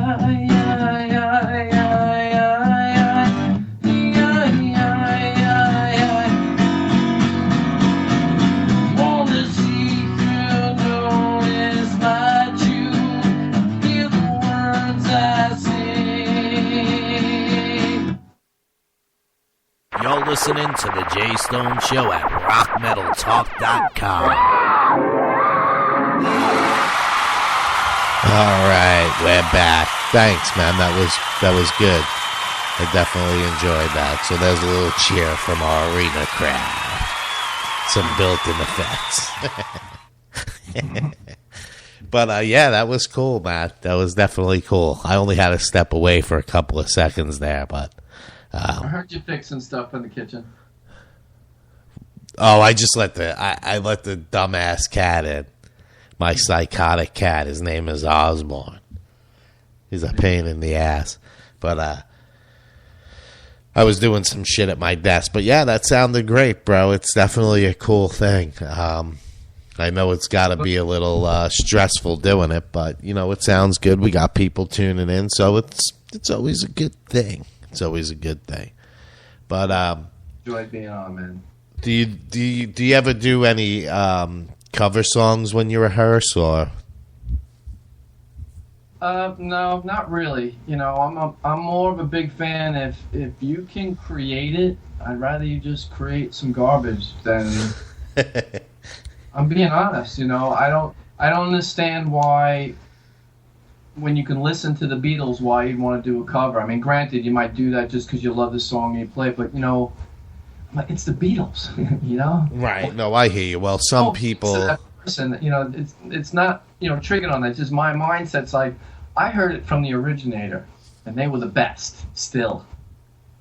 You're listening to the Jay Stone Show at rockmetaltalk.com. All right, we're back. Thanks, man. That was good. I definitely enjoyed that. So there's a little cheer from our arena crowd. Some built-in effects. But yeah, that was cool, Matt. That was definitely cool. I only had to step away for a couple of seconds there, but. I heard you fixing stuff in the kitchen. Oh, I just let the dumbass cat in. My psychotic cat. His name is Osborne. He's a pain in the ass. But I was doing some shit at my desk. But yeah, that sounded great, bro. It's definitely a cool thing. I know it's got to be a little stressful doing it, but you know it sounds good. We got people tuning in, so it's always a good thing. It's always a good thing. But enjoy being on, man. Do you ever do any cover songs when you rehearse, or? No, not really. You know, I'm more of a big fan. If you can create it, I'd rather you just create some garbage than. I'm being honest. You know, I don't understand why. When you can listen to the Beatles, why you want to do a cover? I mean, granted, you might do that just because you love the song and you play it, but you know, like it's the Beatles, you know. Right. No, I hear you. Well, some people. Person, you know, it's not triggering on that. It's just my mindset's like I heard it from the originator, and they were the best still.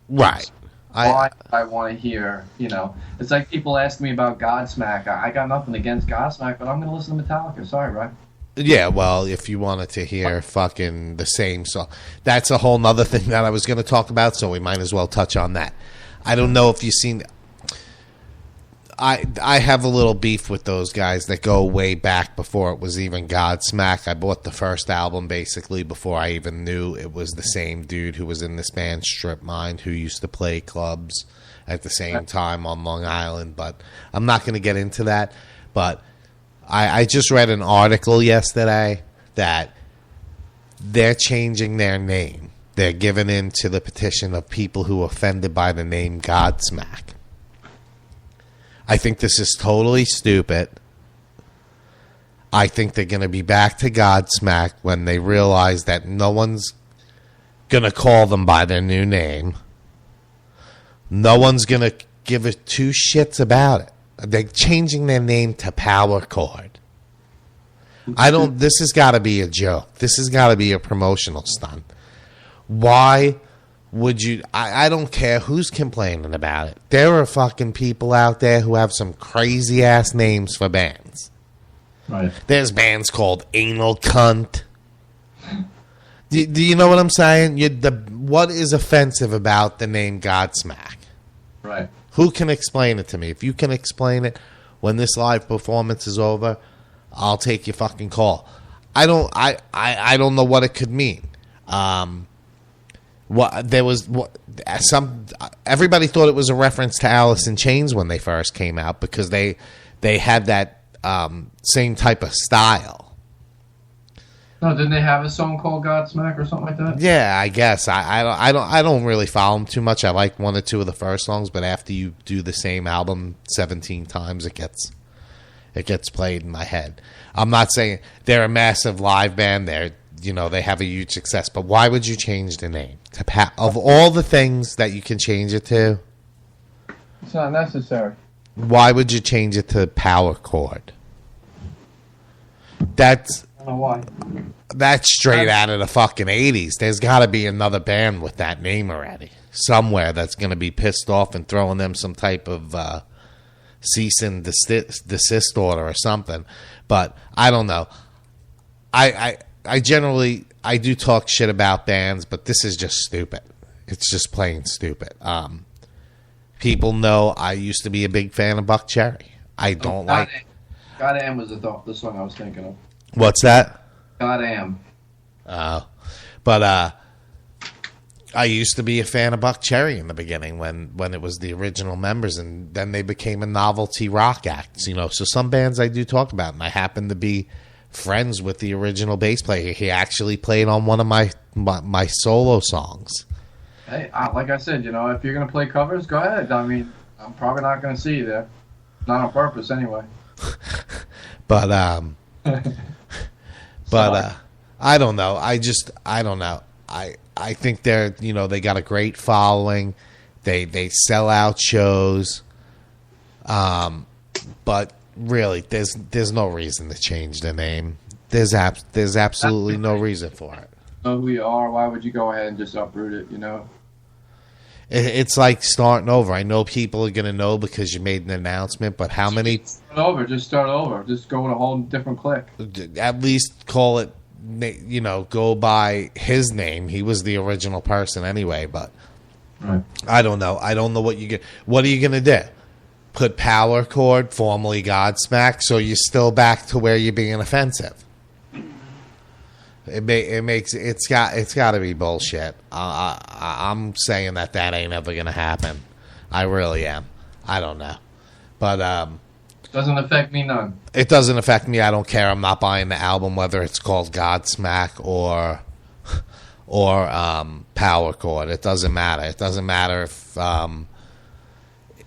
Right. Why I want to hear, you know, it's like people ask me about Godsmack. I got nothing against Godsmack, but I'm going to listen to Metallica. Sorry, right? Yeah, well, if you wanted to hear fucking the same song, that's a whole nother thing that I was going to talk about, so we might as well touch on that. I don't know if you've seen. I have a little beef with those guys that go way back before it was even Godsmack. I bought the first album basically before I even knew it was the same dude who was in this band Strip Mind, who used to play clubs at the same time on Long Island, but I'm not going to get into that. But I just read an article yesterday that they're changing their name. They're giving in to the petition of people who are offended by the name Godsmack. I think this is totally stupid. I think they're going to be back to Godsmack when they realize that no one's going to call them by their new name. No one's going to give it two shits about it. They're changing their name to Power Chord. This has got to be a joke. This has got to be a promotional stunt. Why would you? I don't care who's complaining about it. There are fucking people out there who have some crazy ass names for bands. Right. There's bands called Anal Cunt. Do you know what I'm saying? What is offensive about the name Godsmack? Right. Who can explain it to me? If you can explain it when this live performance is over, I'll take your fucking call. I don't know what it could mean. Everybody thought it was a reference to Alice in Chains when they first came out because they had that same type of style. No, didn't they have a song called Godsmack or something like that? Yeah, I guess. I don't really follow them too much. I like one or two of the first songs, but after you do the same album 17 times, it gets played in my head. I'm not saying they're a massive live band. They have a huge success, but why would you change the name to of all the things that you can change it to? It's not necessary. Why would you change it to Power Chord? I don't know why. That's straight out of the fucking 80s. There's got to be another band with that name already somewhere that's going to be pissed off and throwing them some type of cease and desist order or something. But I don't know. I generally do talk shit about bands, but this is just stupid. It's just plain stupid. People know I used to be a big fan of Buck Cherry. I don't like. God Am was the song I was thinking of. What's that? God Am. But But I used to be a fan of Buck Cherry in the beginning when it was the original members, and then they became a novelty rock act. You know, so some bands I do talk about, and I happen to be friends with the original bass player. He actually played on one of my solo songs. Hey, like I said, you know, if you're gonna play covers, go ahead. I mean, I'm probably not gonna see you there, not on purpose anyway. But I don't know. I don't know. I think they're, you know, they got a great following. They sell out shows. But really, there's no reason to change the name. There's absolutely no reason for it. Know who you are. Why would you go ahead and just uproot it? You know. It's like starting over. I know people are gonna know because you made an announcement, but how many? Just start over. Just go with a whole different clique. At least call it. You know, go by his name. He was the original person anyway. But right. I don't know. I don't know what you get. What are you gonna do? Put Power Chord, formerly Godsmack, so you're still back to where you're being offensive. It's got to be bullshit. I'm saying that ain't ever gonna happen. I really am. I don't know, but doesn't affect me none. It doesn't affect me. I don't care. I'm not buying the album whether it's called Godsmack or Power Chord. It doesn't matter. It doesn't matter if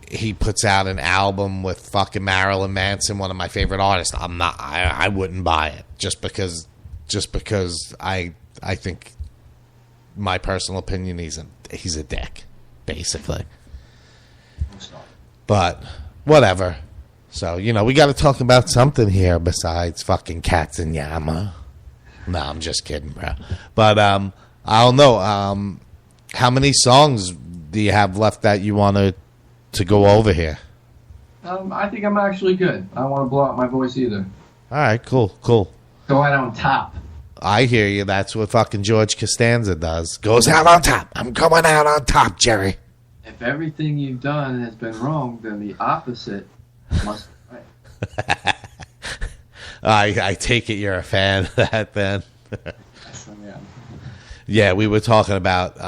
he puts out an album with fucking Marilyn Manson, one of my favorite artists. I wouldn't buy it just because I think, my personal opinion, he's a dick, basically. But whatever. So, you know, we got to talk about something here besides fucking Katzinyama. No, I'm just kidding, bro. But I don't know. How many songs do you have left that you want to go over here? I think I'm actually good. I don't want to blow out my voice either. All right, cool. Go out on top. I hear you. That's what fucking George Costanza does. Goes out on top. I'm going out on top, Jerry. If everything you've done has been wrong, then the opposite must be right. I take it you're a fan of that, then. Yeah, we were talking about...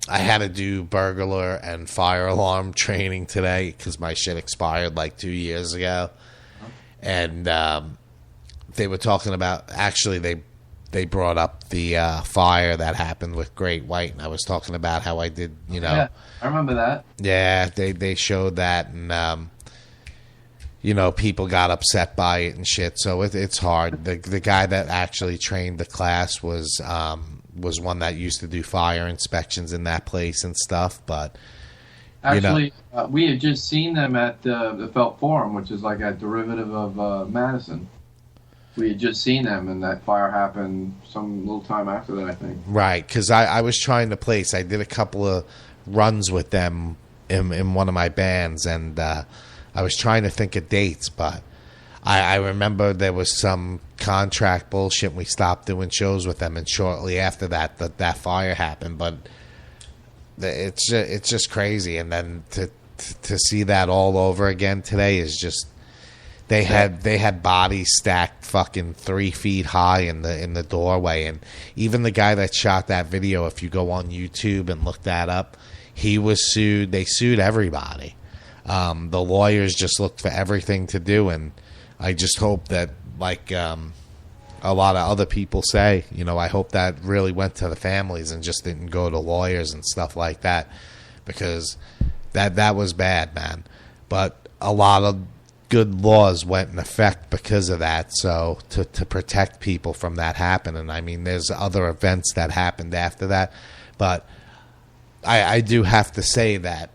I had to do burglar and fire alarm training today because my shit expired like 2 years ago. And they were talking about... Actually, they brought up the fire that happened with Great White, and I was talking about how I did, you know... Yeah, I remember that. Yeah, they showed that, and, you know, people got upset by it and shit, so it's hard. The guy that actually trained the class was one that used to do fire inspections in that place and stuff, but... Actually, we had just seen them at the Felt Forum, which is like a derivative of Madison. We had just seen them, and that fire happened some little time after that, I think. Right, because I was trying to place. I did a couple of runs with them in one of my bands, and I was trying to think of dates, but I remember there was some contract bullshit. We stopped doing shows with them, and shortly after that fire happened. But it's just crazy, and then to see that all over again today is just... They had bodies stacked fucking 3 feet high in the doorway, and even the guy that shot that video, if you go on YouTube and look that up, he was sued. They sued everybody. The lawyers just looked for everything to do, and I just hope that, like a lot of other people say, you know, I hope that really went to the families and just didn't go to lawyers and stuff like that, because that was bad, man. But a lot of good laws went in effect because of that, so to protect people from that happening. I mean, there's other events that happened after that, but I do have to say that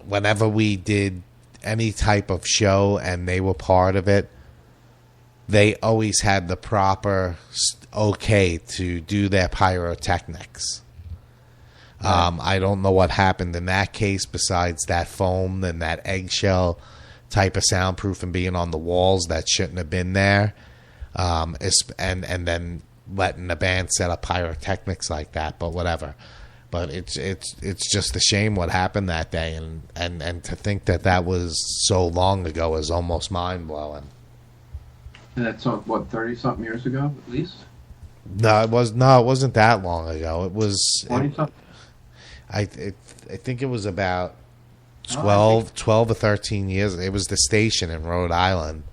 whenever we did any type of show and they were part of it, they always had the proper okay to do their pyrotechnics. I don't know what happened in that case besides that foam and that eggshell type of soundproof and being on the walls that shouldn't have been there, and then letting the band set up pyrotechnics like that. But whatever. But it's just a shame what happened that day, and to think that was so long ago is almost mind blowing. And that's what 30-something years ago at least. No, it wasn't that long ago. It was. 20-something? I think it was about 12 or 13 years. It was the station in Rhode Island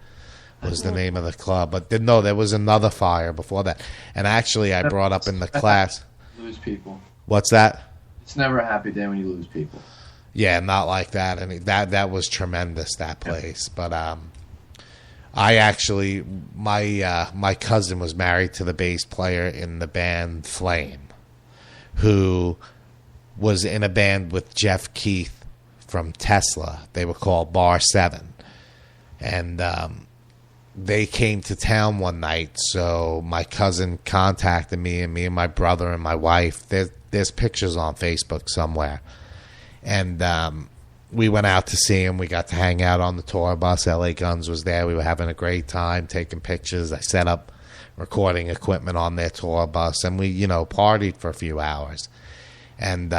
was the name of the club. But no, there was another fire before that. And actually, I brought up in the class. Lose people. What's that? It's never a happy day when you lose people. Yeah, not like that. And that was tremendous, that place. But I actually, my cousin was married to the bass player in the band Flame, who was in a band with Jeff Keith from Tesla. They were called Bar 7. And they came to town one night, so my cousin contacted me and my brother and my wife. There's pictures on Facebook somewhere. And we went out to see him. We got to hang out on the tour bus. LA Guns was there. We were having a great time taking pictures. I set up recording equipment on their tour bus, and we, partied for a few hours. And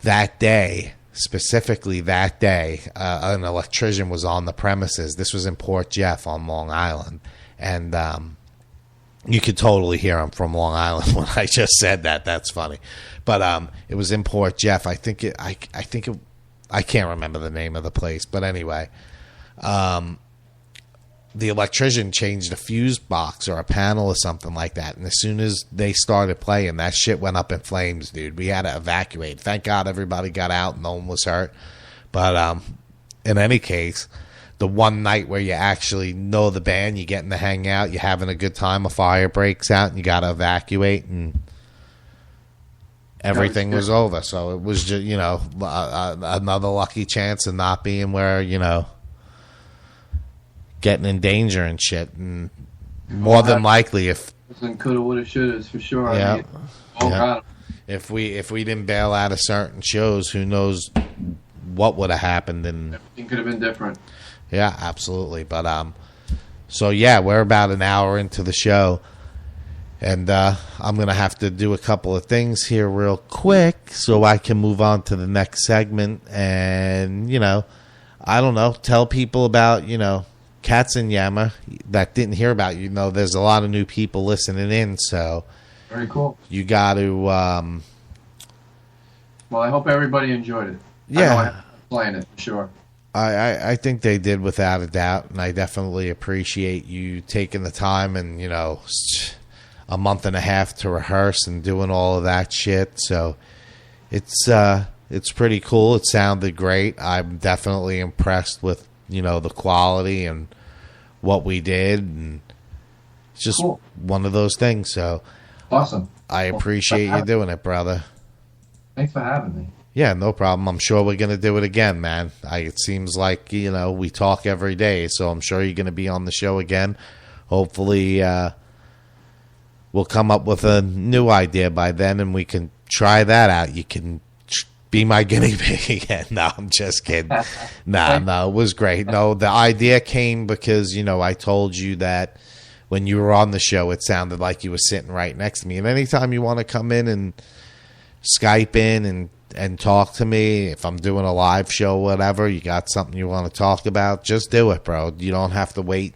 that day, specifically that day, an electrician was on the premises. This was in Port Jeff on Long Island. And you could totally hear him from Long Island when I just said that. That's funny. But it was in Port Jeff. I can't remember the name of the place. But anyway, the electrician changed a fuse box or a panel or something like that. And as soon as they started playing, that shit went up in flames, dude. We had to evacuate. Thank God everybody got out. No one was hurt. But in any case, the one night where you actually know the band, you're getting to hang out, you're having a good time, a fire breaks out, and you got to evacuate, and everything was over. So it was just, another lucky chance of not being where, getting in danger and shit. And more than likely, if coulda, woulda, shoulda, for sure. Yeah, God. If we didn't bail out of certain shows, who knows what would have happened? And everything could have been different. Yeah, absolutely. But so yeah, we're about an hour into the show, and I'm gonna have to do a couple of things here real quick so I can move on to the next segment. And I don't know, tell people about KATZINJAMMA that didn't hear about you. There's a lot of new people listening in, so very cool. You got to. Well, I hope everybody enjoyed it. Yeah, I know I'm playing it for sure. I think they did without a doubt, and I definitely appreciate you taking the time and a month and a half to rehearse and doing all of that shit. So it's pretty cool. It sounded great. I'm definitely impressed with the quality and what we did, and it's just cool. One of those things. So awesome. I appreciate you doing it, brother. Thanks for having me. Yeah, no problem. I'm sure we're going to do it again, man. It seems like, we talk every day, so I'm sure you're going to be on the show again. Hopefully, we'll come up with a new idea by then, and we can try that out. You can be my guinea pig again. No, I'm just kidding. No, it was great. No, the idea came because, I told you that when you were on the show, it sounded like you were sitting right next to me. And anytime you want to come in and Skype in and talk to me, if I'm doing a live show, whatever, you got something you want to talk about, just do it, bro. You don't have to wait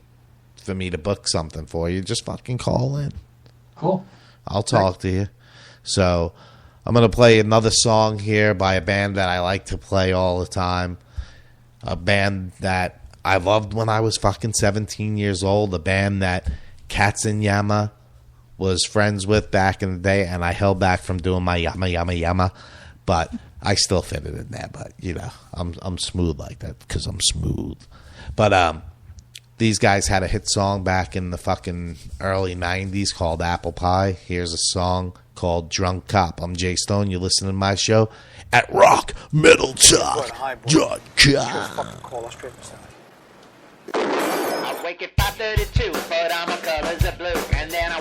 for me to book something for you. Just fucking call in. Cool. I'll talk to you. So I'm going to play another song here by a band that I like to play all the time. A band that I loved when I was fucking 17 years old. A band that KATZINJAMMA was friends with back in the day, and I held back from doing my yama yama yama, but I still fit it in there. But I'm smooth like that because I'm smooth. But these guys had a hit song back in the fucking early 90s called Apple Pie. Here's a song called Drunk Cop. I'm Jay Stone. You're listening to my show at Rock Metal Talk. I wake at 5:32, put on my colors of blue, and then I